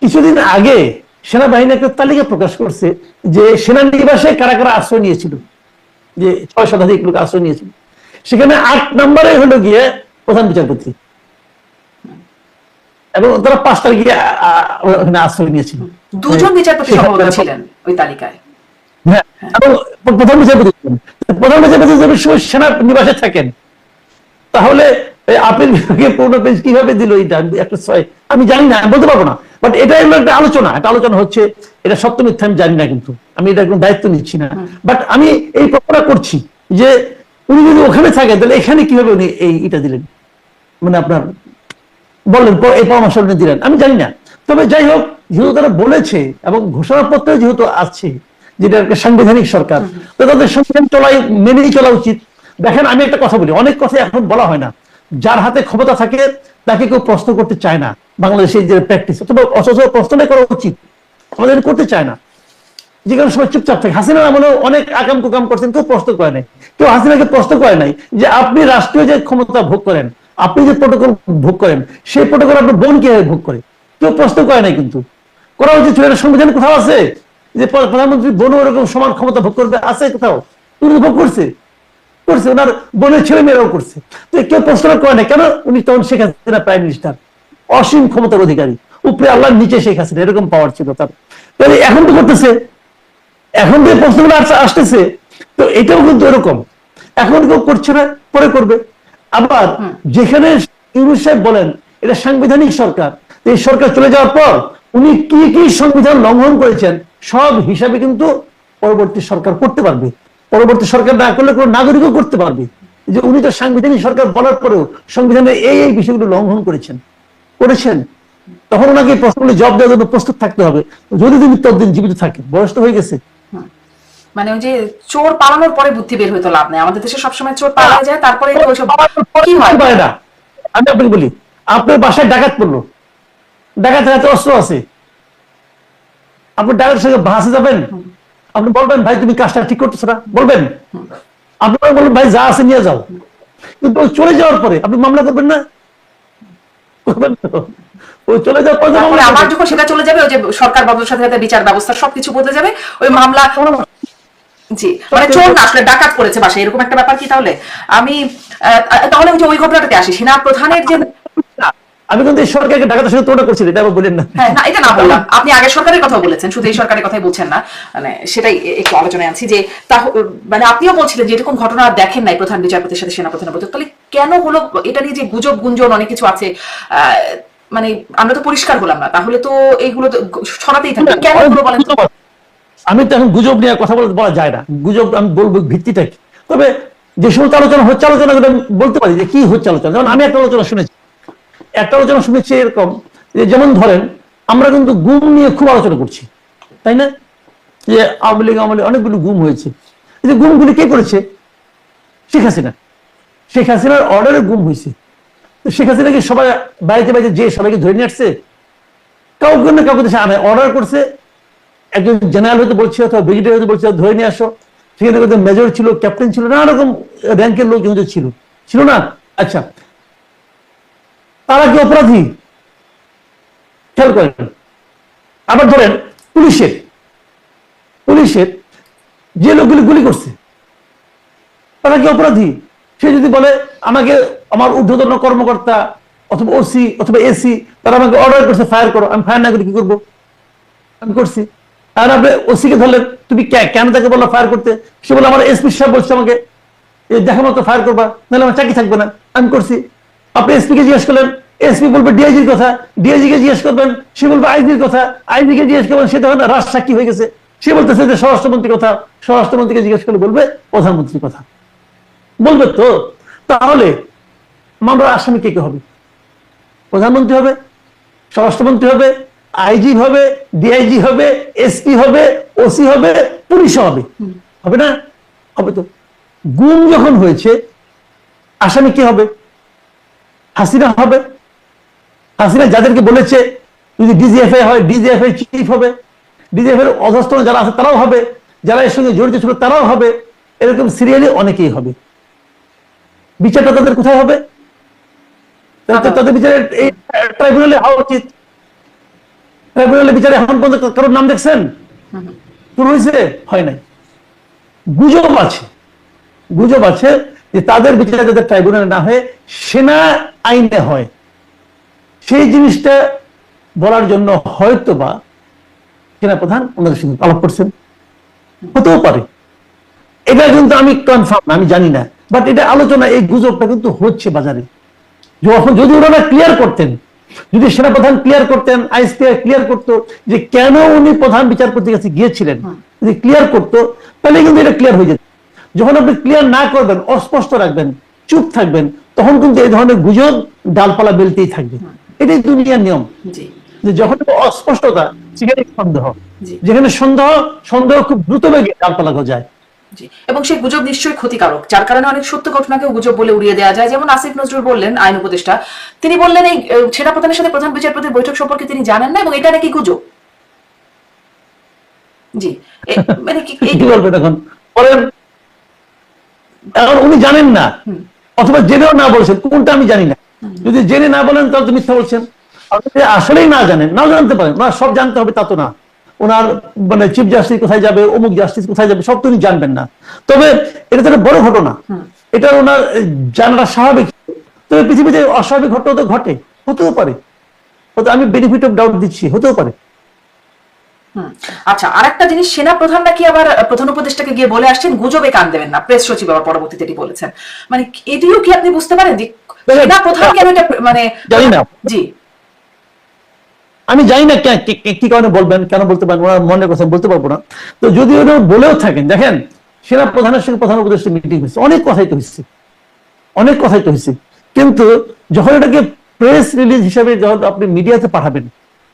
কিছুদিন আগে সেনাবাহিনী একটা তালিকা প্রকাশ করছে যে সেনানিবাসে কারা কারা আশ্রয় নিয়েছিল, যে 6 শতাধিক লোক আশ্রয় নিয়েছিল। সেখানে 8 নম্বরে হলো গিয়ে প্রধান বিচারপতি, এবং তারা 5টা গিয়ে ওখানে আশ্রয় নিয়েছিল। 2জন বিচারপতি সম্ভবত ছিলেন ওই তালিকায়। হ্যাঁ, এবং প্রধান বিচারপতি যদি সেনা নিবাসে থাকেন, তাহলে আপিল বিভাগে পূর্ণ বেঞ্চ কিভাবে দিল এটা 106? আমি জানি না, বলতে পারবো না। বাট এটা হলো একটা আলোচনা হচ্ছে, এটা সত্য মিথ্যা আমি জানি না, কিন্তু আমি এটা কোনো দায়িত্ব নিচ্ছি না। বাট আমি এই প্রশ্নটা করছি যে উনি যদি ওখানে থাকেন তাহলে এখানে কিভাবে উনি এটা দিলেন, মানে আপনার বললেন এই পরামর্শ দিলেন, আমি জানি না। তবে যাই হোক, যেহেতু তারা বলেছে এবং ঘোষণাপত্রে যেহেতু আছে যেটা একটা সাংবিধানিক সরকার, তো তাদের সংবিধান মেনেই চলা উচিত। দেখেন, আমি একটা কথা বলি, অনেক কথা এখন বলা হয় না। যার হাতে ক্ষমতা থাকে তাকে কেউ প্রশ্ন করতে চায় না, বাংলাদেশের যে প্র্যাকটিস, অথবা অথচ প্রশ্নটা করা উচিত, আমাদের করতে চায় না। যে কোনো সময় চুপচাপ থাকে। হাসিনা আমলেও অনেক আকাম কুকাম করছেন, কেউ প্রশ্ন করে নাই। কেউ হাসিনাকে প্রশ্ন করে নাই যে আপনি রাষ্ট্রীয় যে ক্ষমতা ভোগ করেন, আপনি যে প্রোটোকল ভোগ করেন, সেই প্রোটোকল আপনার বোন কিভাবে ভোগ করে, কেউ প্রশ্ন করে নাই। কিন্তু করা উচিত ছিল। সংবিধান কোথাও আছে যে প্রধানমন্ত্রী বোনও এরকম সমান ক্ষমতা ভোগ করবে? আছে কোথাও? উনি ভোগ করছে, ওনার বোনের ছেলে মেয়েরাও করছে। তো কেউ প্রশ্ন করে না কেন? উনি তখন শেখ হাসিনা প্রাইম মিনিস্টার, অসীম ক্ষমতার অধিকারী, উপরে আল্লাহর নিচে শেখ হাসিনা, এরকম পাওয়ার ছিল তার। তাহলে এখন তো করতেছে, এখন যে প্রশ্নগুলো আসতেছে, তো এটাও কিন্তু এরকম। এখন কেউ করছে না, পরে করবে। আবার যেখানে ইউনূস সাহেব বলেন এটা সাংবিধানিক সরকার, এই সরকার চলে যাওয়ার পর উনি কি কি সংবিধান লঙ্ঘন করেছেন সব হিসাবে কিন্তু পরবর্তী সরকার করতে পারবে। পরবর্তী সরকার না করলে কোনো নাগরিকও করতে পারবে যে উনি তো সাংবিধানিক সরকার বলার পরেও সংবিধানের এই বিষয়গুলো লঙ্ঘন করেছেন। তখন ওনাকে প্রশ্নগুলি জবাব দেওয়ার জন্য প্রস্তুত থাকতে হবে, যদি তিনি ততদিন জীবিত থাকেন। বয়স তো হয়ে গেছে। মানে ওই যে চোর পালানোর পরে বুদ্ধি বের হইতো লাভ নেই। আমাদের দেশে সবসময় চোর পালানো যায়, তারপরে কি হয় না। আমি আপনাকে বলি, আপনার বাসায় ডাকাত পড়লো, ডাকাত হাতে অস্ত্র আছে, আপনি ডাকাতের সঙ্গে ভাসে যাবেন? আপনি বলবেন ভাই তুমি কাজটা ঠিক করতেছো না? বলবেন? আপনারা বলবেন ভাই যা আছে নিয়ে যাও। কিন্তু চলে যাওয়ার পরে আপনি মামলা করবেন না? করবেন তো? ওই চলে যাওয়ার পরে আবার যখন সেটা চলে যাবে, ওই যে সরকার বদলের সাথে সাথে বিচার ব্যবস্থা সবকিছু বদলে যাবে, ওই মামলা। জি, মানে চোর না আসলে ডাকাত করেছে বাসায়, এরকম একটা ব্যাপার কি? তাহলে আমি তাহলে ওই ঘটনাটাতে আসি। সেনা প্রধানের যে, আমি কিন্তু এই সরকারকে ডাকাতের সঙ্গে তুলনা করছি, এটা বলেন না। হ্যাঁ, না, এটা না বললাম। আপনি আগের সরকারের কথা বলেছেন, শুধু এই সরকারের কথাই বলছেন না, মানে সেটাই একটু আলোচনায় আনছি যে মানে আপনিও বলছিলেন যে এরকম ঘটনা দেখেন নাই প্রধান বিচারপতির সাথে সেনা প্রধানের বৈঠক। তাহলে কেন হলো? এটা নিয়ে যে গুজব গুঞ্জন অনেক কিছু আছে, মানে আমরা তো পরিষ্কার হলাম না। তাহলে তো এইগুলো ছড়াতেই থাকবে, কেন হলো বলেন? আমি তো এখন গুজব নিয়ে কথা বলা যায় না। গুজব আমি বলবো ভিত্তিটা কি। তবে যে সমস্ত আলোচনা হচ্ছে, আলোচনা বলতে পারি যে কি হচ্ছে আলোচনা। যেমন আমি একটা আলোচনা শুনেছি এরকম যে, যেমন ধরেন আমরা কিন্তু গুম নিয়ে খুব আলোচনা করছি, তাই না? যে আওয়ামী লীগ আমলে অনেকগুলো গুম হয়েছে। এই যে গুমগুলি কে করেছে? শেখ হাসিনা। শেখ হাসিনার অর্ডারে গুম হয়েছে। শেখ হাসিনাকে সবাই বাড়িতে বাড়িতে যে সবাইকে ধরে নিয়ে আসছে? কাউকে না কাউকে দেশে আনে, অর্ডার করছে। একজন জেনারেল হয়তো বলছে, অথবা ব্রিগেডিয়ার হয়তো বলছে ধরে নিয়ে আসো। সেখানে মেজর ছিল, ক্যাপ্টেন ছিল, নানা রকম র্যাঙ্কের লোক কিন্তু ছিল না? আচ্ছা, তারা কি অপরাধী? খেয়াল করেন। আবার ধরেন পুলিশের যে লোকগুলি গুলি করছে, তারা কি অপরাধী? সে যদি বলে আমাকে আমার ঊর্ধ্বতন কর্মকর্তা অথবা ওসি অথবা এসি তারা আমাকে অর্ডার করছে ফায়ার করো, আমি ফায়ার না করে কি করবো? আমি করছি। আর আপনি ওসিকে ধরলেন, তুমি কেন তাকে বললো ফায়ার করতে? সে বলে আমার এসপি সাহেব বলছে আমাকে দেখা মতো ফায়ার করবা, নাহলে আমার চাকরি থাকবে না। আমি করছি। আপনি এসপি কে জিজ্ঞেস করলেন, এসপি বলবে ডিআইজির কথা, ডিআইজি কে জিজ্ঞেস করবেন, সে বলবে আইজির কথা, আইজি কে জিজ্ঞেস করবেন, সে তখন রাজসাক্ষী হয়ে গেছে, সে বলতেছে যে স্বরাষ্ট্রমন্ত্রীর কথা, স্বরাষ্ট্রমন্ত্রীকে জিজ্ঞেস করলে বলবে প্রধানমন্ত্রীর কথা। বলবে তো। তাহলে মামলার আসামি কে হবে? প্রধানমন্ত্রী হবে, স্বরাষ্ট্রমন্ত্রী হবে, আইজি হবে, ডিআইজি হবে, এসপি হবে, ওসি হবে, পুলিশ হবে। হবে না? হবে তো। গুম যখন হয়েছে আসামি কি হবে? হাসিনা হবে। হাসিনা যাদেরকে বলেছে যদি ডিজিএফআই হয়, ডিজিএফআই চিফ হবে, ডিজিএফআই এর অধস্তন যারা আছে তারাও হবে, যারা এর সঙ্গে জড়িত ছিল তারাও হবে। এরকম সিরিয়ালি অনেকেই হবে। বিচারটা তাদের কোথায় হবে? তাদের বিচারের এই ট্রাইব্যুনালে হওয়া উচিত। ট্রাইব্যুনালের বিচারে এখন পর্যন্ত কারোর নাম দেখছেন? শুরু হয়েছে? হয় নাই। গুজব আছে, গুজব আছে যে তাদের বিচারে যাদের ট্রাইব্যুনালে না হয়ে সেনা আইনে হয়, সেই জিনিসটা বলার জন্য হয়তো বা সেনাপ্রধান ওনাদের সঙ্গে আলাপ করছেন, হতেও পারে। এটা কিন্তু আমি কনফার্ম না, আমি জানি না, বাট এটা আলোচনা, এই গুজবটা কিন্তু হচ্ছে বাজারে। যখন যদি ওনারা ক্লিয়ার করতেন, যদি সেনাপ্রধান ক্লিয়ার করতেন, আইএসপিআর ক্লিয়ার করতো যে কেন উনি প্রধান বিচারপতির কাছে গিয়েছিলেন, যদি ক্লিয়ার করতো তাহলে কিন্তু এটা ক্লিয়ার হয়ে যেত। যখন আপনি ক্লিয়ার না করবেন, অস্পষ্ট রাখবেন, চুপ থাকবেন, তখন কিন্তু এই ধরনের গুজব ডালপালা বেলতেই থাকবে। এটাই দুনিয়ার নিয়ম, যে যখন অস্পষ্টতা সেখানে সন্দেহ, যেখানে সন্দেহ খুব দ্রুত বেগে ডালপালা গজায়। এবং সেই গুজব নিশ্চয়ই ক্ষতিকারক, যার কারণে অনেক সত্য ঘটনাকে গুজব বলে উড়িয়ে দেওয়া যায়। যেমন আসিফ নজরুল বললেন, আইন উপদেষ্টা, তিনি বললেন এই সেনাপ্রধানের সাথে প্রধান বিচারপতির বৈঠক সম্পর্কে তিনি জানেন না এবং এটা নাকি গুজব। জি, মানে কি বলবেন এখন? বলেন, এখন উনি জানেন না, অথবা জেনেও না বলছেন, কোনটা আমি জানি না। যদি জেনে না বলেন তাহলে তো মিথ্যা বলছেন। আসলেই না জানেন, নাও জানতে পারেন, ওনার সব জানতে হবে তা তো না। ওনার মানে চিফ জাস্টিস কোথায় যাবে, অমুক জাস্টিস কোথায় যাবে, সব তো উনি জানবেন না। তবে এটা তো একটা বড় ঘটনা, এটা ওনার জানাটা স্বাভাবিক। তবে পৃথিবীতে অস্বাভাবিক ঘটনা তো ঘটে, হতেও পারে, আমি বেনিফিট অফ ডাউট দিচ্ছি, হতেও পারে। আচ্ছা, আরেকটা জিনিস, সেনা প্রধান নাকি আবার প্রধান উপদেষ্টাকে গিয়ে বলে আসছেন গুজবে কান দেবেন না, প্রেস সচিব আবার পরবর্তীতে এটি বলেছেন। মানে এটিও কি আপনি বুঝতে পারেন যে সেনা প্রধান কেন এটা, মানে জানি না। জি, আমি জানি না কি কারণে বলবেন, কেন বলতে পারেন, ওনার মনের কথা বলতে পারবো না। তো যদি ওরা বলেও থাকেন, দেখেন সেনা প্রধানের সঙ্গে প্রধান উপদেষ্টা মিটিং হয়েছে, অনেক কথাই তো হয়েছে, অনেক কথাই তো হয়েছে, কিন্তু যখন এটাকে প্রেস রিলিজ হিসাবে যখন আপনি মিডিয়াতে পাঠাবেন,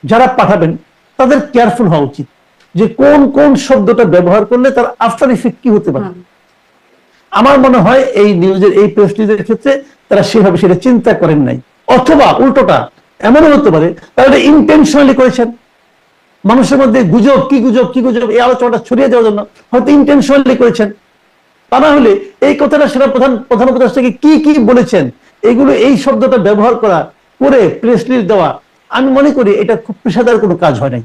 যারা পাঠাবেন তাদের কেয়ারফুল হওয়া উচিত যে কোন কোন শব্দটা ব্যবহার করলে তার আফটার ইফেক্ট কি হতে পারে। আমার মনে হয় এই নিউজের, এই প্রেস রিলিজের ক্ষেত্রে তারা সেভাবে সেটা চিন্তা করেন নাই, অথবা উল্টোটা এমনও হতে পারে তারা এটা ইন্টেনশনালি করেছেন, মানুষের মধ্যে গুজব কি গুজব কি গুজব এই আলোচনাটা ছড়িয়ে দেওয়ার জন্য হয়তো ইন্টেনশনালি করেছেন। তা না হলে এই কথাটা সেটা প্রধান উপদেষ্টাকে কি কি বলেছেন, এগুলো এই শব্দটা ব্যবহার করা করে প্রেস রিলিজ দেওয়া, আমি মনে করি এটা খুব পেশাদার কোনো কাজ হয় নাই।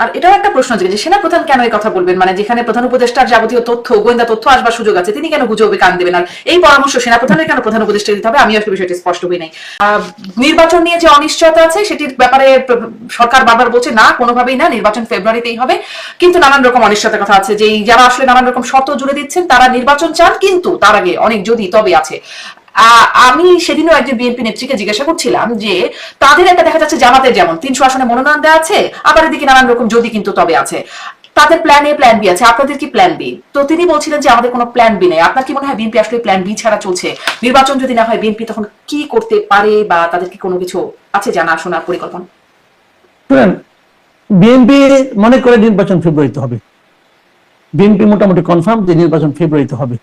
আর এটাও একটা প্রশ্ন যে সেনা প্রধান কেন এই কথা বলবেন, মানে যেখানে প্রধান উপদেষ্টার যাবতীয় তথ্য, গোয়েন্দা তথ্য আসবার সুযোগ আছে, তিনি কেন গুজবে কান দেবেন? আর এই পরামর্শ সেনা প্রধানের কেন প্রধান উপদেষ্টা দিতে হবে? আমি আসলে বিষয়টি স্পষ্ট হই নাই। নির্বাচন নিয়ে যে অনিশ্চয়তা আছে সেটির ব্যাপারে সরকার বারবার বলছে না, কোনোভাবেই না, নির্বাচন ফেব্রুয়ারিতেই হবে। কিন্তু নানান রকম অনিশ্চয়তার কথা আছে, যে যারা আসলে নানান রকম শর্ত জুড়ে দিচ্ছেন তারা নির্বাচন চান, কিন্তু তার আগে অনেক যদি তবে আছে। আমি সেদিনও একজন বিএনপি নেত্রীকে জিজ্ঞাসা করছিলাম যে তাদের একটা দেখা যাচ্ছে জামাতের যেমন 300 আসনে মনোনয়ন দেওয়া আছে, আবার এদিকে নানান রকম যদি কিন্তু তবে আছে, তাদের প্ল্যান এ প্ল্যান বি আছে, আপনাদের কি প্ল্যান বি? তো তিনি বলছিলেন যে আমাদের কোনো প্ল্যান বি নেই। আপনার কি মনে হয় বিএনপি আসলে প্ল্যান বি ছাড়া চলছে? নির্বাচন যদি না হয় বিএনপি তখন কি করতে পারে, বা তাদের কি কোনো কিছু আছে জানা শোনার পরিকল্পনা? শুনেন, বিএনপি মনে করে নির্বাচন ফেব্রুয়ারিতে হবে, বিএনপি মোটামুটি কনফার্ম যে নির্বাচন ফেব্রুয়ারিতে হবে,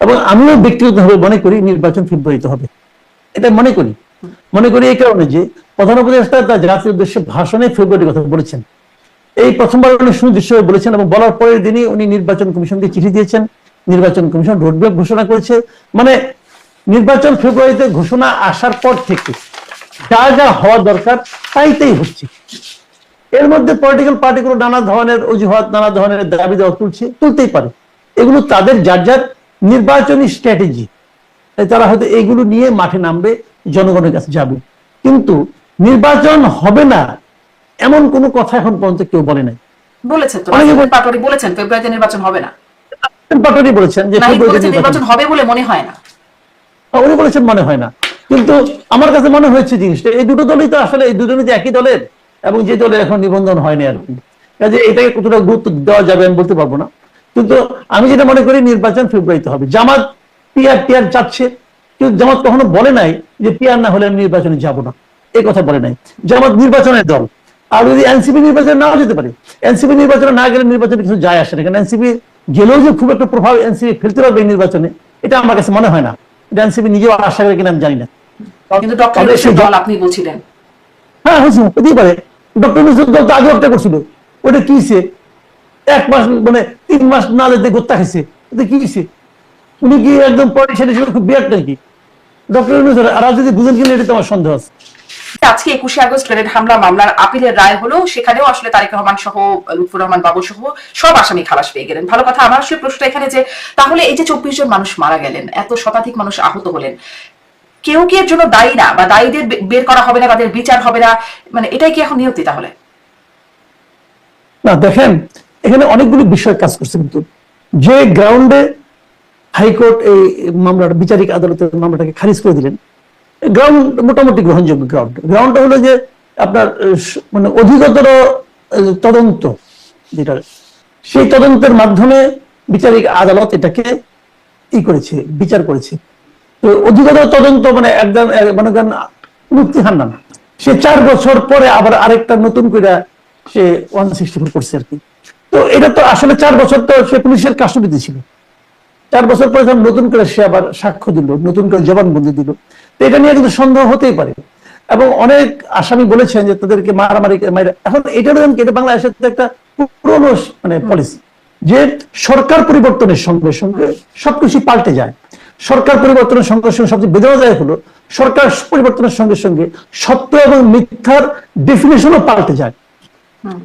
এবং আমিও ব্যক্তিগতভাবে মনে করি নির্বাচন ফেব্রুয়ারিতে হবে। এটা মনে করি এই কারণে যে প্রধান উপদেষ্টা তার জাতির উদ্দেশ্যে ভাষণে ফেব্রুয়ারির কথা বলেছেন, এই প্রথমবার উনি সুনির্দিষ্ট বলেছেন, এবং বলার পরের দিনই উনি নির্বাচন কমিশনকে চিঠি দিয়েছেন, নির্বাচন কমিশন রোডম্যাপ ঘোষণা করেছে। মানে নির্বাচন ফেব্রুয়ারিতে ঘোষণা আসার পর থেকে যা যা হওয়া দরকার তাই হচ্ছে। এর মধ্যে পলিটিক্যাল পার্টিগুলো নানা ধরনের অজুহাত, নানা ধরনের দাবি দেওয়া তুলতেই পারে, এগুলো তাদের যার নির্বাচনী স্ট্র্যাটেজি, তারা হয়তো এগুলো নিয়ে মাঠে নামবে, জনগণের কাছে যাবে। কিন্তু নির্বাচন হবে না এমন কোনো কথা এখন পর্যন্ত কেউ বলে নাই। বলেছেন তো, পাটোয়ারি বলেছেন ফেব্রুয়ারিতে নির্বাচন হবে না, পাটোয়ারি বলেছেন যে ফেব্রুয়ারিতে নির্বাচন হবে বলে মনে হয় না, উনি বলেছেন মনে হয় না। কিন্তু আমার কাছে মনে হয়েছে জিনিসটা এই দুটো দলই তো আসলে, এই দুজনই যে একই দলের, এবং যে দলের এখন নিবন্ধন হয়নি আর কি, কাজে এটাকে কতটা গুরুত্ব দেওয়া যাবে আমি বলতে পারবো না। কিন্তু আমি যেটা মনে করি নির্বাচন ফেব্রুয়ারিতে হবে। জামাত পিআর চাচ্ছে, কিন্তু জামাত কখনো বলে নাই যে পিআর না হলে আমি নির্বাচনে যাব না, এই কথা বলে নাই। জামাত নির্বাচনের দল, আর যদি এনসিপি নির্বাচনে নাও যেতে পারে, এনসিপি নির্বাচনে না গেলে নির্বাচনে কিছু যায় আসে না, কারণ এনসিপি গেলেও যে খুব একটা প্রভাব এনসিপি ফেলতে পারবে এই নির্বাচনে, এটা আমার কাছে মনে হয় না। এটা এনসিপি নিজেও আশা করে কিনা আমি জানি না। কিন্তু ডক্টর ইউনূসের দল আপনি বলছিলেন, হ্যাঁ হয়েছে, হতেই পারে। ডক্টর ইউনূসের দল তো আগে একটা করছিল, ওটা কি হয়েছে? 1 মাস মানে 3 মাস না যেতে গোত্তা খাইছে, ওটা কি হয়েছে? উনি কি একদম পলিটিশিয়ান হিসেবে খুব বিরাট নাকি ডক্টর ইউনূস? আর যদি বুঝেন কিনা এটা তো আমার সন্দেহ আছে। আজকে 21শে আগস্ট গ্রেনেড হামলা মামলার আপিলের রায় হলো, সেখানেও আসলে তারেক রহমান সহ লুৎফুর রহমান বাবু সহ সব আসামি খালাস পেয়ে গেলেন। ভালো কথা। আমার আসলে প্রশ্নটা এখানে যে তাহলে এই যে 24 জন মানুষ মারা গেলেন, এত শতাধিক মানুষ আহত হলেন, কেউ কি এর জন্য দায়ী না, বা দায়ীদের বের করা হবে না, তাদের বিচার হবে না, মানে এটাই কি এখন নিয়তি তাহলে? না দেখেন, এখানে অনেকগুলি বিষয় কাজ করছে, কিন্তু যে গ্রাউন্ডে হাইকোর্ট এই মামলাটা বিচারিক আদালতের মামলাটাকে খারিজ করে দিলেন, গ্রাউন্ড মোটামুটি গ্রহণযোগ্য গ্রাউন্ডটা হলো যে আপনার মানে অধিকতর তদন্ত, যেটা সেই তদন্তের মাধ্যমে বিচারিক আদালত এটাকে করেছে, বিচার করেছে। তো অধিকতর তদন্ত মানে একদম মানে মুক্তি হান্নান সে 4 বছর পরে আবার আরেকটা নতুন করে সে 164 করছে আর কি। তো এটা তো আসলে 4 বছর তো সে পুলিশের কাস্টডিতে ছিল, 4 বছর পরে যখন নতুন করে সে আবার সাক্ষ্য দিল, নতুন করে জবানবন্দি দিল, তো এটা নিয়ে কিন্তু সন্দেহ হতেই পারে। এবং অনেক আসামি বলেছেন যে তাদেরকে মারামারি এখন এটা বাংলাদেশের একটা পুরনো মানে পলিসি যে সরকার পরিবর্তনের সঙ্গে সঙ্গে সবকিছু পাল্টে যায়। সরকার পরিবর্তনের সঙ্গে সঙ্গে সবচেয়ে বেদনাদায়ক হলো সরকার পরিবর্তনের সঙ্গে সঙ্গে সত্য এবং মিথ্যার ডেফিনেশনও পাল্টে যায়।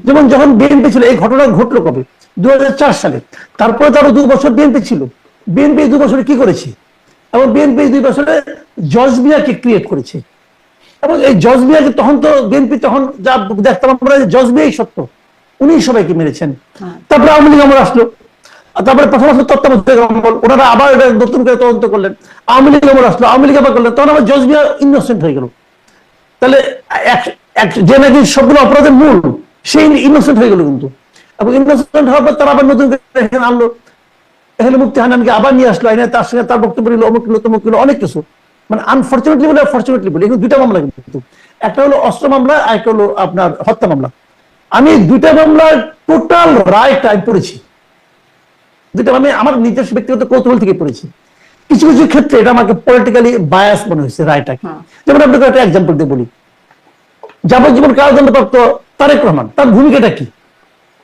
যেমন যখন বিএনপি ছিল, এই ঘটনা ঘটলো কবে? 2004 সালে। তারপরে তারও 2 বছর বিএনপি ছিল। বিএনপি 2 বছরে কি করেছে? এবং বিএনপি 2 বছরে জজ মিয়াকে ক্রিয়েট করেছে। এবং এই জজ মিয়াকে তখন তো বিএনপি তখন যা দেখতাম আমরা, জজ মিয়াই সত্য, উনি সবাইকে মেরেছেন। তারপরে আওয়ামী লীগ আমল আসলো, তারপরে প্রথম আসলো তত্ত্বাবধায়ক আমল, ওনারা আবার নতুন করে তদন্ত করলেন। আওয়ামী লীগ আমল আসলো, আওয়ামী লীগ আবার করলেন, তখন আবার জজ মিয়া ইনোসেন্ট হয়ে গেল। তাহলে যে নাকি সবগুলো অপরাধের মূল, সেই ইনোসেন্ট হয়ে গেল কিন্তু। এবং ইনোসেন্ট হওয়ার পর তারা আবার নতুন করে এখানে আনলো, এখানে মুফতি হান্নানকে আবার নিয়ে আসলো আইনে, তার সঙ্গে তার বক্তব্য দিল, অমুক কিলো তমুক কিলো অনেক কিছু। মানে আনফর্চুনেটলি বলে ফর্চুনেটলি বলে, এগুলো 2টা মামলা কিন্তু, একটা হলো অস্ত্র মামলা, একটা হলো আপনার হত্যা মামলা। আমি 2টা মামলার টোটাল রায়টা আমি পড়েছি, 2টা আমি আমার নিজস্ব ব্যক্তিগত কৌতূহল থেকে পড়েছি। কিছু কিছু ক্ষেত্রে এটা আমাকে পলিটিক্যালি বায়াস মনে হয়েছে রায়টাকে। যেমন আপনাকে একটা এক্সাম্পল দিয়ে বলি, যাবজ্জীবন কারাদণ্ডপ্রাপ্ত তারেক রহমান, তার ভূমিকাটা কি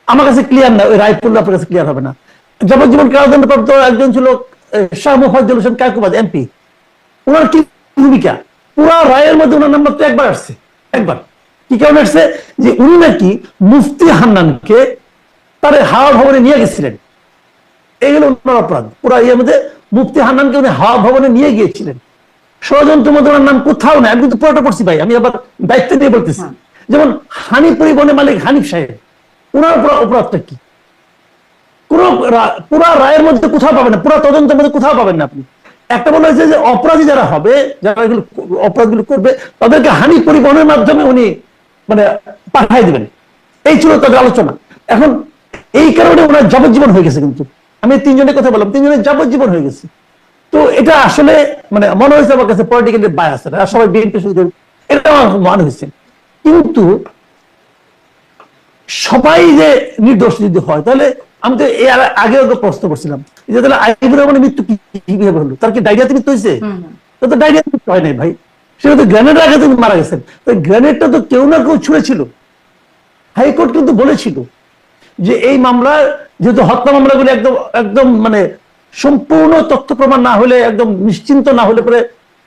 আমার কাছে ক্লিয়ার না, ওই রায় পড়লে আপনার কাছে ক্লিয়ার হবে না। যাবজ্জীবন কারাদণ্ডপ্রাপ্ত একজন ছিল শাহ মোফাজ্জল হোসেন কায়কোবাদ এমপি, ওনার কি ভূমিকা? পুরা রায়ের মধ্যে ওনার নাম্বার তো একবার আসছে, একবার। কি কারণে আসছে? যে উনি নাকি মুফতি হান্নানকে তার হাওয়া ভবনে নিয়ে গেছিলেন, এইগুলো ওনার অপরাধ। পুরা ইয়ের মধ্যে মুফতি হান্নানকে উনি হাওয়া ভবনে নিয়ে গিয়েছিলেন। ষড়যন্ত্র মধ্যে ওনার নাম কোথাও নেই। আমি কিন্তু পুরোটা পড়ছি ভাই, আমি আবার দায়িত্ব নিয়ে বলতেছি। যেমন হানিফ পরিবহনের মালিক হানিফ সাহেব, ওনার অপরাধটা কি? পুরা রায়ের মধ্যে কোথাও পাবেন না, পুরা তদন্তের মধ্যে কোথাও পাবেন না আপনি। একটা বলা হয়েছে যে অপরাধী যারা হবে, যারা এগুলো অপরাধগুলো করবে, তাদেরকে হানিফ পরিবহনের মাধ্যমে উনি মানে পাঠাই দিবেন, এই ছিল তাদের আলোচনা। এখন এই কারণে ওনার যাবজ্জীবন হয়ে গেছে। কিন্তু আমি 3 জনের কথা বললাম, 3 জনের যাবজ্জীবন হয়ে গেছে। তো এটা আসলে মানে মনে হয়েছে আমার কাছে পলিটিক্যালি বায়াস, সবাই বিএনপি শুধু, এটা আমার মনে হয়েছে। কিন্তু সবাই যে নির্দোষ যদি হয়, তাহলে আমি তো এর আগে প্রশ্ন করছিলাম যে তাহলে আইবুর রহমানের মৃত্যু কিভাবে হলো? তার কি ডায়রিয়াতে মৃত্যু হয়েছে? তো ডায়রিয়াতে মৃত্যু হয় নাই ভাই, সেটা তো গ্রেনেড আগে তিনি মারা গেছেন। গ্রেনেডটা তো কেউ না কেউ ছুঁড়েছিল। হাইকোর্ট কিন্তু বলেছিল যে এই মামলা যেহেতু হত্যা মামলাগুলি একদম একদম মানে সম্পূর্ণ তথ্য প্রমাণ না হলে, একদম নিশ্চিন্ত না হলে পরে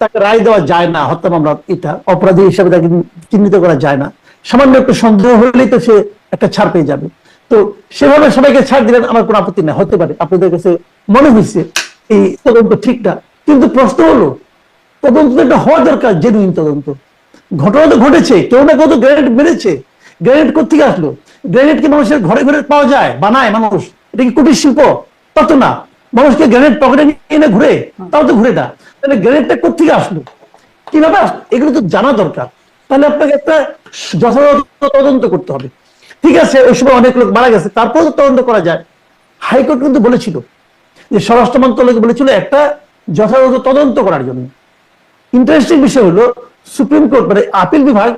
তাকে রায় দেওয়া যায় না। হত্যা মামলা এটা অপরাধী হিসেবে তাকে চিহ্নিত করা যায় না। সামান্য একটু সন্দেহ হলেই তো সে একটা ছাড় পেয়ে যাবে। তো সেভাবে সবাইকে ছাড় দিলেন, আমার কোনো আপত্তি না, হতে পারে আপনাদের কাছে মনে হয়েছে এই তদন্ত ঠিক না। কিন্তু প্রশ্ন হলো, তদন্ত একটা হওয়া দরকার, জেনুইন তদন্ত। ঘটনা তো ঘটেছে, কেউ না কেউ তো গ্রেনেড মেরেছে। গ্রেনেড কোথেকে আসলো? গ্রেনেড কি মানুষের ঘরে ঘরে পাওয়া যায়, বানায় মানুষ? এটা কি কুটির শিল্প? তত না। মানুষকে গ্রেনেড পকেটে নিয়ে ঘুরে, তাও তো ঘুরে না। তাহলে গ্রেনেডটা কোথেকে আসলো, কিভাবে আসলো, এগুলো তো জানা দরকার। তাহলে আপনাকে একটা যথাযথ তদন্ত করতে হবে। ঠিক আছে, ওই সময় অনেক লোক মারা গেছে, তারপরে তো তদন্ত করা যায়। হাইকোর্ট কিন্তু বলেছিল, যে স্বরাষ্ট্র মন্ত্রণালয় বলেছিল একটা যথাযথ তদন্ত করার জন্য। ইন্টারেস্টিং বিষয় হলো, সুপ্রিম কোর্ট মানে আপিল বিভাগ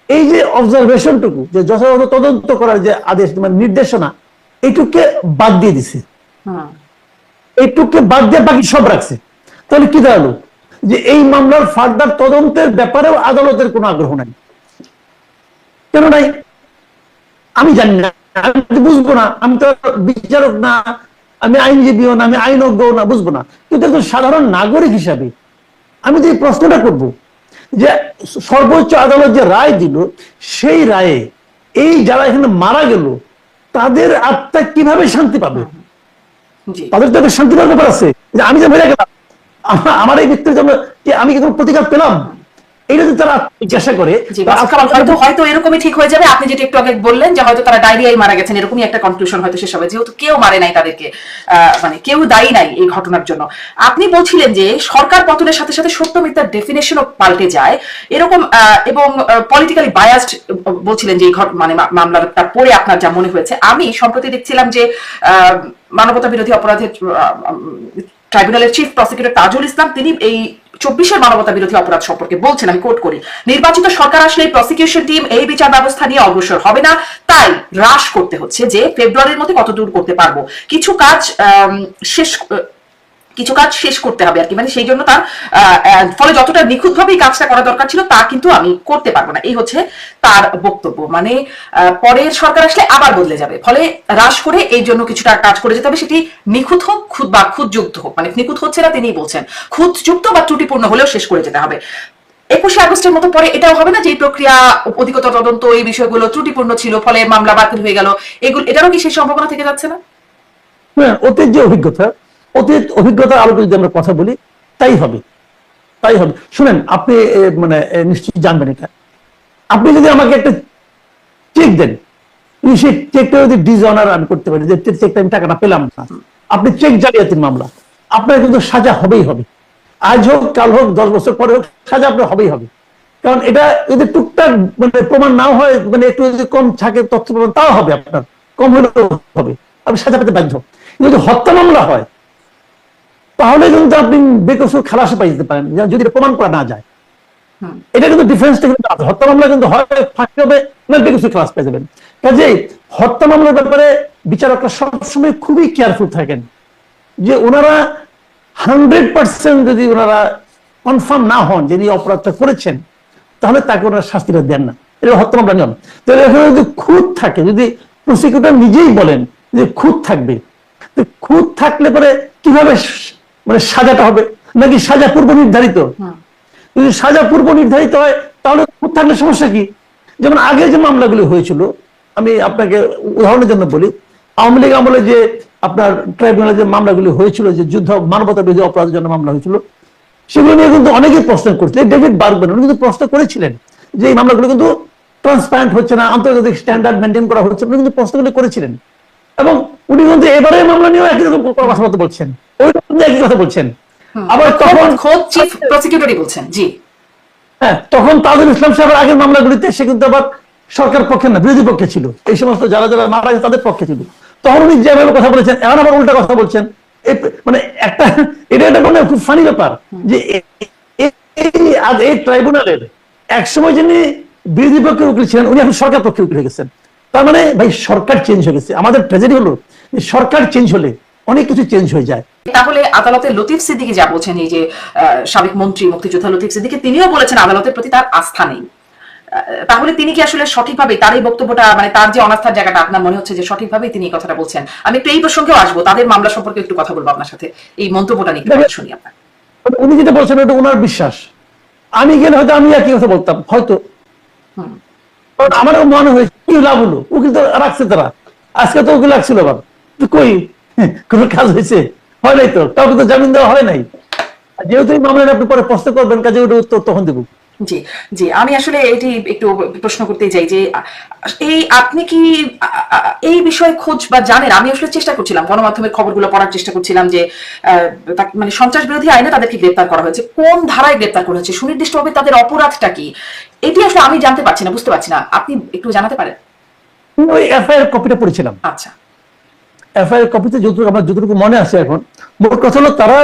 এই যে অবজারভেশনটুকু, যে যথাযথ তদন্ত করার যে আদেশ মানে নির্দেশনা, এইটুকে বাদ দিয়ে দিছে। এইটুকে বাদ দিয়ে বাকি সব রাখছে। তাহলে কি দাঁড়ালো? যে এই মামলার ফার্দার তদন্তের ব্যাপারেও আদালতের কোনো আগ্রহ নাই। কেন নাই আমি জানি না, আমি বুঝবো না, আমি তো বিচারক না, আমি আইনজীবীও না, আমি আইনজ্ঞও না, বুঝবো না। কিন্তু একজন সাধারণ নাগরিক হিসাবে আমি যে প্রশ্নটা করব, যে সর্বোচ্চ আদালত যে রায় দিল, সেই রায়ে এই যারা এখানে মারা গেল তাদের আত্মা কিভাবে শান্তি পাবে? জি তাদের তো একটা শান্তি পাওয়ার ব্যাপার আছে যে আমি যে মেরে গেলাম, আমার এই মৃত্যুর জন্য কি আমি কি কোনো প্রতিকার পেলাম? এটা যদি তারা জিজ্ঞাসা করে, জি হয়তো এরকমই ঠিক হয়ে যাবে। আপনি যেটা একটু আগে বললেন যে হয়তো তারা ডায়রিয়ায় মারা গেছেন, এরকমই একটা কনক্লুশন হয়তো শেষ হবে, যেহেতু কেউ মারে নাই তাদেরকে, মানে কেউ দায়ী নাই এই ঘটনার জন্য। আপনি বলছিলেন যে সরকার পতনের সাথে সাথে সত্য মিথ্যার ডেফিনেশনও পাল্টে যায় এরকম, এবং পলিটিক্যালি বায়াসড বলছিলেন যে এই মানে মামলাটা পড়ে আপনার যা মনে হয়েছে। আমি সম্প্রতি দেখছিলাম যে মানবতা বিরোধী অপরাধের ট্রাইব্যুনালের চিফ প্রসিকিউটর তাজুল ইসলাম, তিনি এই 24-এর মানবতা বিরোধী অপরাধ সম্পর্কে বলছেন, আমি কোট করি, নির্বাচিত সরকার আসলে প্রসিকিউশন টিম এই বিচার ব্যবস্থা নিয়ে অগ্রসর হবে না, তাই হ্রাস করতে হচ্ছে যে ফেব্রুয়ারির মধ্যে কত দূর করতে পারবো, কিছু কাজ শেষ করতে হবে আর কি, মানে সেই জন্য তার ফলে যতটা নিখুঁতভাবে এই কাজটা করা দরকার ছিল তা কিন্তু আমি করতে পারবো না, এই হচ্ছে তার বক্তব্য। মানে পরের সরকার আসলে আবার বদলে যাবে, ফলে হ্রাস করে এই জন্য কিছুটা কাজ করে যেতে হবে, সেটি নিখুঁত হোক বা খুঁতযুক্ত হোক, মানে নিখুঁত হচ্ছে না তিনিই বলছেন, খুঁতযুক্ত বা ত্রুটিপূর্ণ হলেও শেষ করে যেতে হবে। 21শে আগস্টের মতো পরে এটাও হবে না যে এই প্রক্রিয়া, অধিকতর তদন্ত, এই বিষয়গুলো ত্রুটিপূর্ণ ছিল ফলে মামলা বাতিল হয়ে গেল, এটারও কি সেই সম্ভাবনা থেকে যাচ্ছে না? অতীত যে অভিজ্ঞতার আলোকে যদি আমরা কথা বলি, তাই হবে। শুনেন, আপনি মানে নিশ্চয়ই জানবেন এটা, আপনি যদি আমাকে একটা চেক দেন, সেই চেকটা যদি ডিসঅনার আমি করতে পারি, যে চেকটা আমি টাকাটা পেলাম না, আপনি চেক জালিয়াতির মামলা, আপনার কিন্তু সাজা হবেই হবে, আজ হোক কাল হোক 10 বছর পরে হোক, সাজা আপনার হবেই হবে। কারণ এটা যদি টুকটাক মানে প্রমাণ নাও হয়, মানে একটু যদি কম থাকে তথ্য প্রমাণ, তাও হবে, আপনার কম হলেও হবে, আপনি সাজা পেতে বাধ্য। যদি হত্যা মামলা হয় তাহলে কিন্তু আপনি বেকসুর খালাসে পাই যেতে পারেন, যদি এটা প্রমাণ করা না যায়। এটা কিন্তু ডিফারেন্সটা কিন্তু আছে, হত্যা মামলা কিন্তু হয় ফাঁকি হবে না বেকসুর খালাস পেয়ে যাবেন। কাজেই হত্যা মামলার ব্যাপারে বিচারকরা সবসময় খুবই কেয়ারফুল থাকেন, যে ওনারা 100% যদি ওনারা কনফার্ম না হন যে এই অপরাধটা করেছেন, তাহলে তাকে ওনারা শাস্তিটা দেন না। এটা হত্যা মামলা নিয়ম। তো এখানে যদি খুঁত থাকে, যদি প্রসিকিউটর নিজেই বলেন যে খুঁত থাকবে, তো খুঁত থাকলে পরে কিভাবে মানে সাজাটা হবে, নাকি সাজা পূর্ব নির্ধারিত? যদি সাজা পূর্ব নির্ধারিত হয় তাহলে খুঁত থাকলে সমস্যা কি? যেমন আগে যে মামলাগুলি হয়েছিল, আমি আপনাকে উদাহরণের জন্য বলি, আওয়ামী লীগ আমলে যে আপনার ট্রাইব্যুনালে যে মামলাগুলি হয়েছিল, যে যুদ্ধ মানবতা বিরোধী অপরাধের জন্য মামলা হয়েছিল, সেগুলো নিয়ে কিন্তু অনেকেই প্রশ্ন করছিল। ডেভিড বার্গম্যান উনি কিন্তু প্রশ্ন করেছিলেন যে এই মামলাগুলো কিন্তু ট্রান্সপারেন্ট হচ্ছে না, আন্তর্জাতিক স্ট্যান্ডার্ড মেনটেন করা হচ্ছে, উনি কিন্তু প্রশ্নগুলি করেছিলেন। এবং উনি কিন্তু এবারে মামলা নিয়েও একই রকম কথাবার্তা বলছেন, ওই রকম একই কথা বলছেন। আবার তখন খোদ চিফ প্রসিকিউটরই বলছেন। জি হ্যাঁ, তখন তাজুল ইসলাম সাহেবের আগের মামলাগুলিতে সে কিন্তু আবার সরকার পক্ষে না, বিরোধী পক্ষে ছিল, এই সমস্ত যারা যারা মারা গেছে তাদের পক্ষে ছিল। তখন উনি যেভাবে কথা বলেছেন, এখন আবার উল্টা কথা বলছেন। মানে একটা এটা একটা মানে খুব ফানি ব্যাপার যে এই ট্রাইব্যুনালের একসময় যিনি বিরোধী পক্ষের উকিল ছিলেন, উনি এখন সরকার পক্ষের উকিল হয়ে গেছেন। তার মানে ভাই সরকার চেঞ্জ হয়ে গেছে। আমাদের ট্র্যাজেডি হলো সরকার চেঞ্জ হলে অনেক কিছু চেঞ্জ হয়ে যায়। তাহলে আদালতের লতিফ সিদ্দিকী যা বলছেন, এই যে সাবেক মন্ত্রী মুক্তিযোদ্ধা লতিফ সিদ্দিকী, তিনিও বলেছেন আদালতের প্রতি তার আস্থা নেই। তাহলে তিনি কি আসলে সঠিকভাবে তার এই বক্তব্যটা, মানে তার যে অনাস্থার জায়গাটা, আপনার মনে হচ্ছে যে সঠিকভাবেই তিনি এই কথাটা বলছেন? আমি একটু এই প্রসঙ্গেও আসবো, তাদের মামলা সম্পর্কে একটু কথা বলবো আপনার সাথে, এই মন্তব্যটা নিয়ে শুনি আপনার। উনি যেটা বলছেন ওটা ওনার বিশ্বাস, আমি গেলে হয়তো আমি একই কথা বলতাম হয়তো। আমারও মনে হয়েছে কি লাভ হলো, উকিল তো রাখছে তারা, আজকে তো উকিল রাখছিল, আবার কই কোন কাজ হয়েছে? হয় নাই তো, কাউকে তো জামিন দেওয়া হয় নাই। যেহেতু এই মামলাটা আপনি পরে প্রশ্ন করবেন, কাজে ওটা উত্তর তখন দেবো। জি জি, আমি আসলে এটি একটু প্রশ্ন করতে চাই যে এই আপনি কি এই বিষয়ে খোঁজ বা জানেন? আমি আসলে চেষ্টা করছিলাম, গণমাধ্যমের খবরগুলো পড়ার চেষ্টা করছিলাম যে মানে সন্ত্রাস বিরোধী আইনে তাদেরকে গ্রেপ্তার করা হয়েছে, কোন ধারায় গ্রেপ্তার করা হয়েছে, সুনির্দিষ্টভাবে তাদের অপরাধটা কি, এটি আসলে আমি জানতে পারছি না, বুঝতে পারছি না, আপনি একটু জানাতে পারেন? ওই এফআইআর কপিটা পড়েছিলাম। আচ্ছা, এফআইআর কপিতে যতটুকু আমার যতটুকু মনে আছে এখন, মোট কথা হলো তারা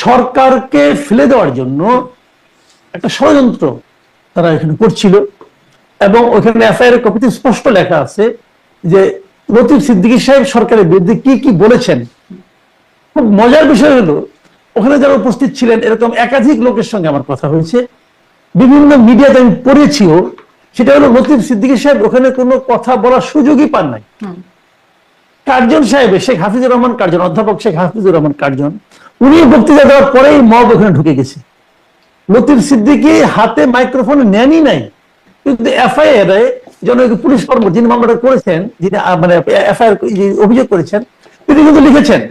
সরকারকে ফেলে দেওয়ার জন্য একটা ষড়যন্ত্র তারা এখানে করছিল। এবং ওখানে এফআইআর কপিতে স্পষ্ট লেখা আছে যে লতিফ সিদ্দিকী সাহেব সরকারের বিরুদ্ধে কি কি বলেছেন। খুব মজার বিষয় হলো, ওখানে যারা উপস্থিত ছিলেন এরকম একাধিক লোকের সঙ্গে আমার কথা হয়েছে, বিভিন্ন মিডিয়াতে আমি পড়েছিও, সেটা হলো লতিফ সিদ্দিকী সাহেব ওখানে কোনো কথা বলার সুযোগই পান নাই। কার্জন সাহেব, শেখ হাফিজুর রহমান কার্জন, অধ্যাপক শেখ হাফিজুর রহমান কার্জন, উনি বক্তৃতা দেওয়ার পরেই মব ওখানে ঢুকে গেছে। লতিফ সিদ্দিকী হাতে মাইক্রোফোন নেনই নাই, কিন্তু এফআইআর পুলিশ কর্মকর্তা যিনি মামলাটা করেছেন, যিনি মানে এফআইআর অভিযোগ করেছেন, তিনি কিন্তু লিখেছেন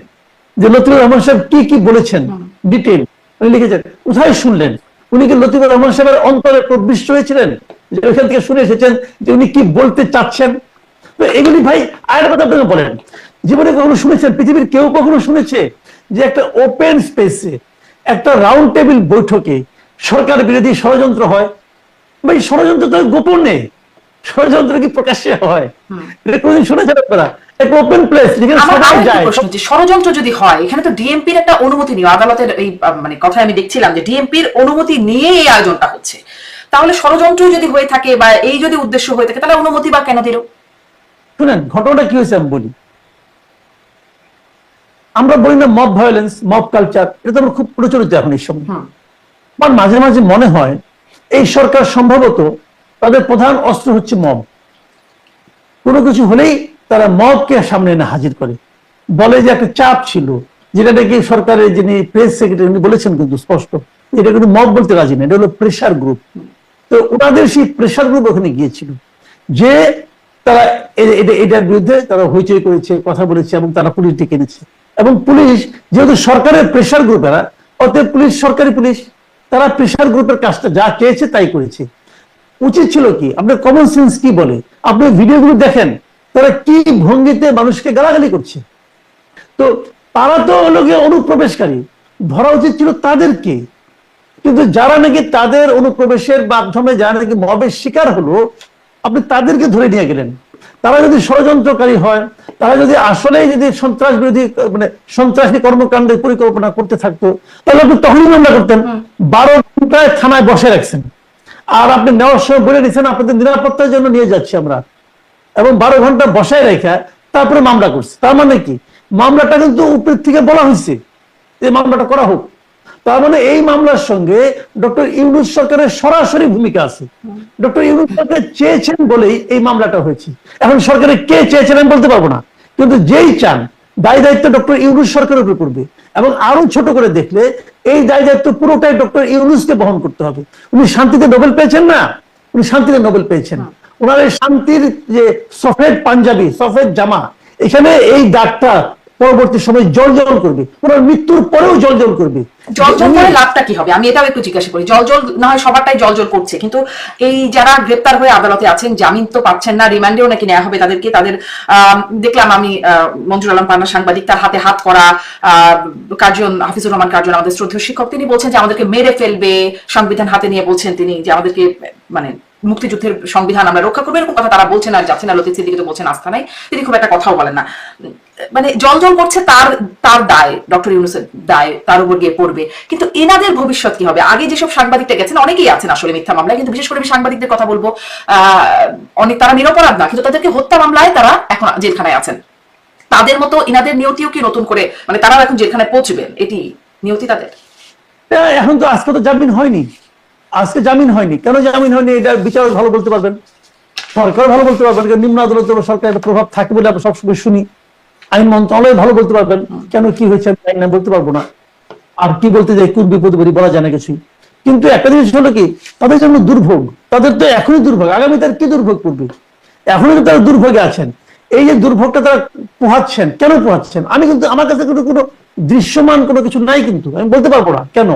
যে লতিফুর রহমান সাহেব কি কি বলেছেন ডিটেইল উনি লিখেছেন। কোথায় শুনলেন? উনি কি লতিফুর রহমান সাহেবের অন্তরে প্রবিষ্ট হয়েছিলেন যে ওইখান থেকে শুনে এসেছেন যে উনি কি বলতে চাচ্ছেন? তো এগুলি ভাই আরেকটা কথা আপনাকে বলেন, জীবনে কখনো শুনেছেন, পৃথিবীর কেউ কখনো শুনেছে যে একটা ওপেন স্পেসে একটা রাউন্ড টেবিল বৈঠকে সরকার বিরোধী ষড়যন্ত্র হয়? ভাই ষড়যন্ত্র তো গোপন নেই, ষড়যন্ত্র কি প্রকাশ্যে হয়? এটা কোনদিন শুনেছেন আপনারা? একটা ওপেন প্লেস যেখানে সবাই যায়। ষড়যন্ত্র যদি হয়, এখানে তো ডিএমপির একটা অনুমতি নিয়ে আদালতের এই মানে কথা আমি দেখছিলাম যে ডিএমপির অনুমতি নিয়ে এই আয়োজনটা হচ্ছে। তাহলে ষড়যন্ত্র যদি হয়ে থাকে বা এই যদি উদ্দেশ্য হয়ে থাকে, তাহলে অনুমতি বা কেন দিল? শুনেন ঘটনাটা কি হয়েছে আমি বলি। আমরা বলি না মব ভায়োলেন্স, মব কালচার, এটা তো খুব প্রচলিত এখন এই সময়। আমার মাঝে মাঝে মনে হয় এই সরকার সম্ভবত তাদের প্রধান অস্ত্র হচ্ছে মব। কোনো কিছু হলেই তারা মবকে সামনে এনে হাজির করে, বলে যে একটা চাপ ছিল, যেটা নাকি সরকারের যিনি প্রেস সেক্রেটারি উনি বলেছেন কিন্তু স্পষ্ট, এটা কিন্তু মব বলতে রাজি না, এটা হলো প্রেসার গ্রুপ। তো ওনাদের সেই প্রেসার গ্রুপ ওখানে গিয়েছিল যে তারা এটার বিরুদ্ধে তারা হইচই করেছে, কথা বলেছে এবং তারা পুলিশ ডেকে এনেছে। এবং পুলিশ যেহেতু সরকারের প্রেসার গ্রুপেরা, অতএব পুলিশ সরকারি পুলিশ, তারা প্রেসার গ্রুপের কাজটা যা চেয়েছে তাই করেছে। উচিত ছিল কি, আপনার কমন সেন্স কি বলে, আপনি ভিডিওগুলো দেখেন তারা কি ভঙ্গিতে মানুষকে গালাগালি করছে। তো তারা তো হলো গিয়ে অনুপ্রবেশকারী, ধরা উচিত ছিল তাদেরকে। কিন্তু যারা নাকি তাদের অনুপ্রবেশের মাধ্যমে যারা নাকি মবের শিকার হলো, আপনি তাদেরকে ধরে নিয়ে গেলেন। তারা যদি ষড়যন্ত্রকারী হয়, তারা যদি আসলে যদি সন্ত্রাস বিরোধী মানে সন্ত্রাসী কর্মকাণ্ডের পরিকল্পনা করতে থাকতো, তাহলে আপনি তখনই মামলা করতেন। 12 ঘন্টায় থানায় বসে রাখছেন, আর আপনি নেওয়ার সময় বলে দিচ্ছেন আপনাদের নিরাপত্তার জন্য নিয়ে যাচ্ছি আমরা, এবং 12 ঘন্টা বসায় রেখা তারপরে মামলা করছে। তার মানে কি, মামলাটা কিন্তু উপর থেকে বলা হয়েছে যে মামলাটা করা হোক। তার মানে এই মামলার সঙ্গে ডক্টর ইউনূস সরকারের সরাসরি ভূমিকা আছে। ডক্টর ইউনূস সরকার চেয়েছেন বলেই এই মামলাটা হয়েছে। এখন সরকারের কে চেয়েছেন আমি বলতে পারবো না, কিন্তু যেই চান দায় দায়িত্ব ডক্টর ইউনূস সরকারের উপর পড়বে। এবং আরো ছোট করে দেখলে এই দায় দায়িত্ব পুরোটাই ডক্টর ইউনূসকে বহন করতে হবে। উনি শান্তিতে নোবেল পেয়েছেন না, উনি শান্তিতে নোবেল পেয়েছেন। ওনার এই শান্তির যে সফেদ পাঞ্জাবি, সফেদ জামা, এখানে এই দাগটা পরবর্তী সময় জলজল করবে, ওনার মৃত্যুর পরেও জলজল করবে। জলজল করে লাভটা কি হবে আমি এটাও একটু জিজ্ঞাসা করি। জলজল না হয় সবারটাই জলজল করছে, কিন্তু এই যারা গ্রেপ্তার হয়ে আদালতে আছেন, জামিন তো পাচ্ছেন না, রিমান্ডেও নাকি নেওয়া হবে তাদেরকে। তাদের দেখলাম আমি মঞ্জুর আলম পান্না সাংবাদিক, তার হাতে হাত করা কার্জন, হাফিজুর রহমান কার্জন আমাদের শ্রদ্ধেয় শিক্ষক, তিনি বলছেন যে আমাদেরকে মেরে ফেলবে, সংবিধান হাতে নিয়ে বলছেন তিনি যে আমাদেরকে মানে মুক্তিযুদ্ধের সংবিধান আমরা রক্ষা করবো, এরকম কথা তারা বলছেন। আর যাচ্ছেন না, লতিফ সিদ্দিকী তো বলছেন আস্থা নাই, তিনি খুব একটা কথাও বলেন না। মানে জলজল করছে, তার দায়, ডক্টর ইউনূসের দায় তার উপর গিয়ে পড়বে। কিন্তু এনাদের ভবিষ্যৎ কি হবে? আগে যেসব সাংবাদিকটা গেছেন, অনেকেই আছেন আসলে মিথ্যা মামলায়, কিন্তু বিশেষ করে আমি সাংবাদিকদের কথা বলবো, অনেক তারা নিরপরাধ না, কিন্তু তাদেরকে হত্যা মামলায় তারা এখন জেলখানায় আছেন। তাদের মতো ইনাদের নিয়তিও কি নতুন করে, মানে তারাও এখন জেলখানায় পৌঁছবেন, এটি নিয়তি তাদের? এখন তো আজকে তো জামিন হয়নি, আজকে জামিন হয়নি। কেন জামিন হয়নি এটা বিচারক ভালো বলতে পারবেন, সরকার ভালো বলতে পারবেন। নিম্ন আদালতের সরকারের প্রভাব থাকে বলে আমরা সবসময় শুনি। আইন মন্ত্রণালয় ভালো বলতে পারবেন কেন কি হয়েছে, আমি বলতে পারবো না। আর কি বলতে যাই, কোন বিপদে পড়ি বলা যায় না কিছুই। কিন্তু একটা জিনিস হলো কি, তাদের জন্য দুর্ভোগ, তাদের তো এখনই দুর্ভোগ, আগামী তার কি দুর্ভোগ করবে, এখনই তো তারা দুর্ভোগে আছেন। এই যে দুর্ভোগটা তারা পোহাচ্ছেন, কেন পোহাচ্ছেন? আমি কিন্তু আমার কাছে কোনো দৃশ্যমান কোনো কিছু নাই, কিন্তু আমি বলতে পারবো না কেন।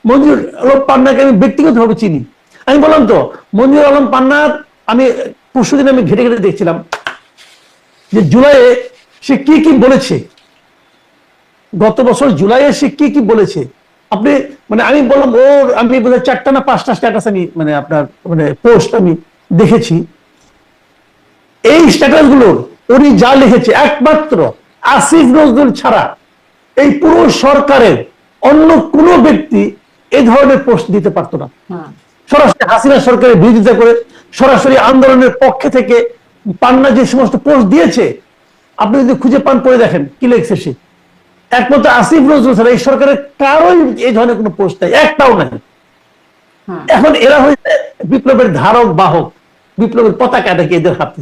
মঞ্জুর আলম পান্নাকে আমি ব্যক্তিগতভাবে চিনি। আমি বললাম তো, মঞ্জুর আলম পান্নার আমি পরশুদিন আমি ঘেটে ঘেটে দেখছিলাম যে জুলাইয়ে সে কি কি বলেছে, গত বছর জুলাইয়ে সে কি কি বলেছে। আপনি মানে আমি বললাম ওর, আমি বোধহয় 4টা না 5টা স্ট্যাটাস আমি মানে আপনার মানে পোস্ট আমি দেখেছি। এই স্ট্যাটাস গুলো উনি যা লিখেছে, একমাত্র আসিফ নজরুল ছাড়া এই পুরো সরকারের অন্য কোনো ব্যক্তি এই ধরনের পোস্ট দিতে পারতো না। সরাসরি হাসিনা সরকারের বিরোধিতা করে, সরাসরি আন্দোলনের পক্ষে থেকে পান্না যে সমস্ত পোস্ট দিয়েছে, আপনি যদি খুঁজে পান পড়ে দেখেন কি লিখছে সে। একমাত্র আসিফ নজরুল ছাড়া এই সরকারের কারোই এই ধরনের কোনো পোস্ট নাই, একটাও নাই। এখন এরা হয়েছে বিপ্লবের ধারক বাহক, বিপ্লবের পতাকা দেখে এদের হাতে,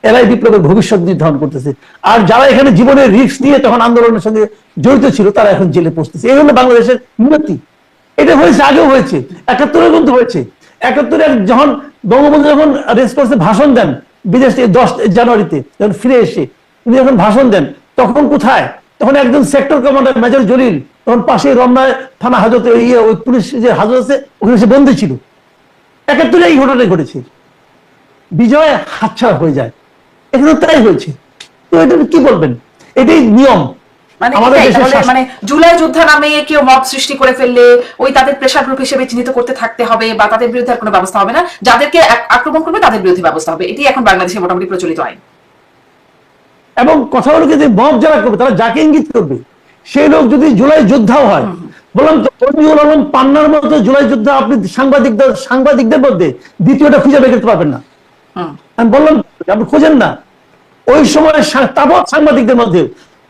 এরাই বিপ্লবের ভবিষ্যৎ নির্ধারণ করতেছে। আর যারা এখানে জীবনের রিস্ক নিয়ে তখন আন্দোলনের সঙ্গে জড়িত ছিল, তারা এখন জেলে পৌঁছতেছে। এই হলো বাংলাদেশের নিয়তি। এটা হয়েছে, আগেও হয়েছে, 71-এ কিন্তু হয়েছে। 71-এ যখন বঙ্গবন্ধু যখন রেসকোর্সে ভাষণ দেন বিদেশ থেকে 10 জানুয়ারিতে, যখন ফিরে এসে উনি যখন ভাষণ দেন, তখন কোথায়? তখন একজন সেক্টর কমান্ডার মেজর জলিল তখন পাশে রমনায় থানা হাজতে ওই পুলিশ যে হাজত আছে ওখানে সে বন্দী ছিল। 71-এ এই ঘটনাটাই ঘটেছে, বিজয় হাতছাড়া হয়ে যায়। এখানে তাই হয়েছে। তো এটা কি বলবেন? এটাই নিয়ম মানে আমাদের এটাই দেশের তাহলে শাসন। মানে জুলাই যোদ্ধা নামে কেউ মব সৃষ্টি করে ফেললে ওই তাদের প্রেশার গ্রুপ হিসেবে চিহ্নিত করতে থাকতে হবে, বা তাদের বিরুদ্ধে আর কোনো ব্যবস্থা হবে না, যাদেরকে আক্রমণ করবে তাদের বিরুদ্ধে ব্যবস্থা হবে। এটি এখন বাংলাদেশে মোটামুটি প্রচলিত আইন। এবং কথা হলো কি, যে মব যারা করবে তারা যাকে ইঙ্গিত করবে সেই লোক যদি জুলাই যোদ্ধাও হয়, বললাম তো শফিকুল আলম পান্নার মতো জুলাই যোদ্ধা আপনি সাংবাদিকদের মধ্যে দ্বিতীয়টা খুঁজে বের করতে পারবেন না। আমি বললাম আপনি খোঁজেন না। ওই সময় তাবৎ সাংবাদিকদের মধ্যে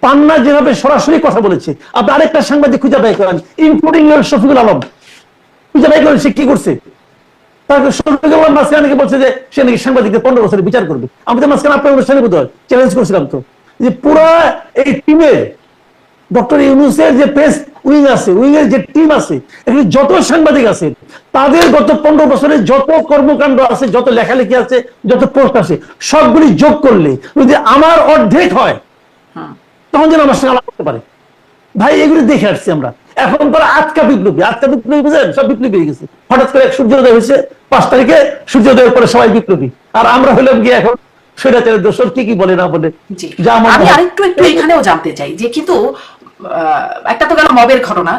পান্না যেভাবে সরাসরি কথা বলেছে, আপনি আরেকটা সাংবাদিক খুঁজে বের করেন, ইনক্লুডিং শফিকুল আলম, খুঁজে বের করেন সে কি করছে। তারপরে শফিকুল আলম মাঝখানে নাকি বলছে যে সে নাকি সাংবাদিকদের 15 বছরের বিচার করবে। আমি তো মাঝখানে আপনার অনুষ্ঠানে বোধহয় চ্যালেঞ্জ করছিলাম তো, যে পুরা এই টিমের ডক্টর ইউনূসের যে প্রেস উইং আছে, উইং এর যে টিম আছে, এখানে যত সাংবাদিক আছে তাদের গত 15 বছরের যত কর্মকাণ্ড আছে, যত লেখালেখি আছে, যত পোস্ট আছে, সবগুলি যোগ করলে যদি আমার অর্ধেক হয় তখন যেন আমার সঙ্গে আলাপ করতে পারে। ভাই এগুলি দেখে আসছি আমরা। এখন তারা আজকা বিপ্লবী বুঝেন, সব বিপ্লবী হয়ে গেছে। হঠাৎ করে সূর্যোদয় হয়েছে 5 তারিখে, সূর্যোদয়ের পরে সবাই বিপ্লবী, আর আমরা হইলাম গিয়ে এখন স্বৈরাচারের দোষর, কি বলে না বলে। আমি আরেকটু এখানেও জানতে চাই যে, কিন্তু একটা তো গেল মবের ঘটনা,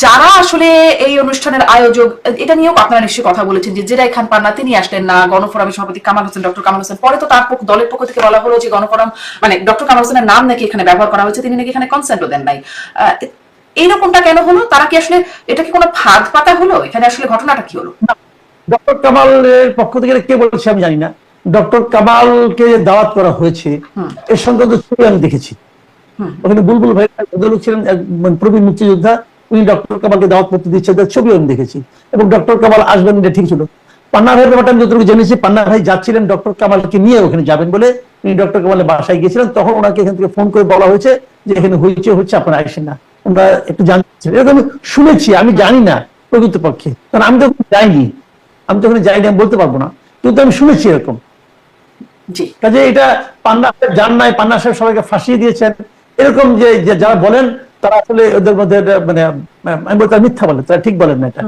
যারা আসলে এই অনুষ্ঠানের আয়োজক, এটা নিয়েও আপনারা নিশ্চয়ই কথা বলেছেন যে জেরাই খান পান্না তিনি আসলেন না, গণফোরামের সভাপতি কামাল হোসেন, ডক্টর কামাল হোসেন, পরে তো তার দলের পক্ষ থেকে বলা হলো যে গণফোরাম মানে ডক্টর কামাল হোসেনের নাম নাকি এখানে ব্যবহার করা হয়েছে, তিনি নাকি এখানে কনসেন্টও দেন নাই। এইরকমটা কেন হলো? তারা কি আসলে, এটা কি কোনো ফাঁদ পাতা হলো? এখানে আসলে ঘটনাটা কি হলো? ডক্টর কামালের পক্ষ থেকে কে বলছে আমি জানি না। ডক্টর কামালকে দাওয়াত করা হয়েছে এর সংক্রান্ত ছবি আমি দেখেছি। ওখানে বুলবুল ভাই ভদ্রলোক ছিলেন, প্রবীণ মুক্তিযোদ্ধা, উনি ডক্টর কামালকে দাওয়াত করতে দিচ্ছে, তার ছবি আমি দেখেছি। এবং ডক্টর কামাল আসবেন এটা ঠিক ছিল। পান্না ভাইয়ের ব্যাপারটা আমি যতটুকু জেনেছি, পান্না ভাই যাচ্ছিলেন ডক্টর কামালকে নিয়ে ওখানে যাবেন বলে, উনি ডক্টর কামালের বাসায় গিয়েছিলেন। তখন ওনাকে এখান থেকে ফোন করে বলা হয়েছে যে এখানে হচ্ছে আপনারা আসেন না, আমরা একটু জানতেছেন। এরকম আমি শুনেছি, আমি জানি না প্রকৃতপক্ষে, কারণ আমি তো যাইনি, আমি তো ওখানে যাইনি, আমি বলতে পারবো না, কিন্তু আমি শুনেছি এরকম। কাজে এটা পান্না সাহেব জান নাই, পান্না সাহেব সবাইকে ফাঁসিয়ে দিয়েছেন, এরকম যে যারা বলেন তারা আসলে ওদের মধ্যে মানে আমি বলতে মিথ্যা বলেন, তারা ঠিক বলেন না এটা।